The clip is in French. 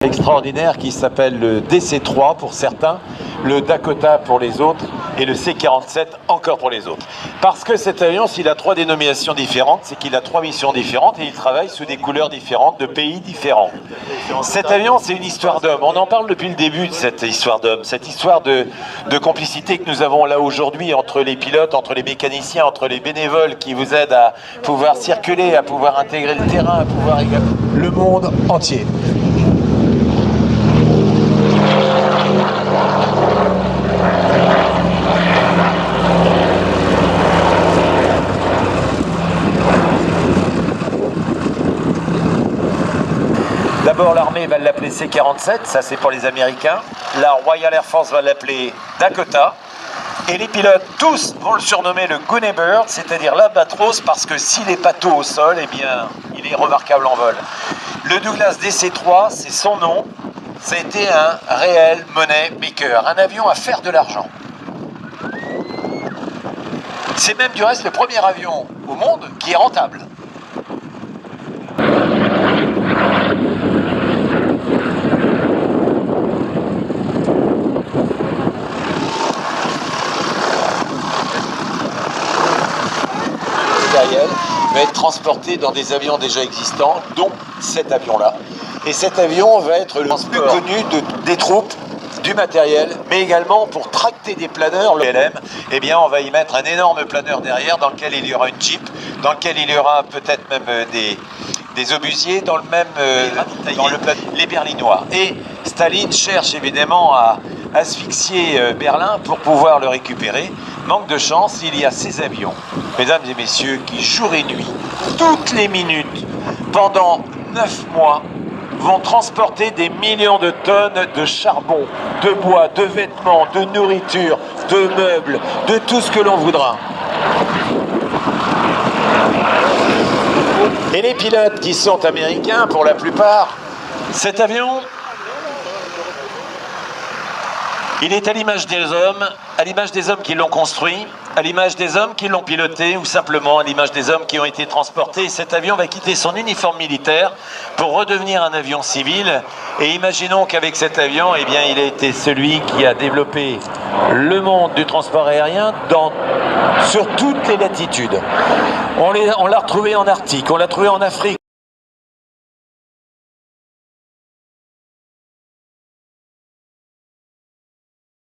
extraordinaire qui s'appelle le DC-3 pour certains, le Dakota pour les autres et le C-47 encore pour les autres. Parce que cet avion, s'il a 3 dénominations différentes, c'est qu'il a 3 missions différentes et il travaille sous des couleurs différentes, de pays différents. Cet avion, c'est une histoire d'homme. On en parle depuis le début de cette histoire d'homme, cette histoire de complicité que nous avons là aujourd'hui entre les pilotes, entre les mécaniciens, entre les bénévoles qui vous aident à pouvoir circuler, à pouvoir intégrer le terrain, à pouvoir le monde entier. D'abord, l'armée va l'appeler C-47, ça c'est pour les Américains. La Royal Air Force va l'appeler Dakota. Et les pilotes, tous, vont le surnommer le Gunny Bird, c'est-à-dire l'albatros, parce que s'il est pas tôt au sol, eh bien, il est remarquable en vol. Le Douglas DC-3, c'est son nom. Ça a été un réel money maker, un avion à faire de l'argent. C'est même du reste le premier avion au monde qui est rentable. Va être transporté dans des avions déjà existants, dont cet avion-là. Et cet avion va être le plus connu des troupes, du matériel, mais également pour tracter des planeurs, le LM, eh bien on va y mettre un énorme planeur derrière dans lequel il y aura une Jeep, dans lequel il y aura peut-être même des obusiers, dans le même les Berlinois. Et Staline cherche évidemment à asphyxier Berlin pour pouvoir le récupérer. Manque de chance, il y a ces avions, mesdames et messieurs, qui jour et nuit, toutes les minutes, pendant 9 mois, vont transporter des millions de tonnes de charbon, de bois, de vêtements, de nourriture, de meubles, de tout ce que l'on voudra. Et les pilotes qui sont américains, pour la plupart, cet avion, il est à l'image des hommes qui l'ont construit, à l'image des hommes qui l'ont piloté, ou simplement à l'image des hommes qui ont été transportés. Cet avion va quitter son uniforme militaire pour redevenir un avion civil. Et imaginons qu'avec cet avion, eh bien, il a été celui qui a développé le monde du transport aérien sur toutes les latitudes. On l'a retrouvé en Arctique, on l'a trouvé en Afrique.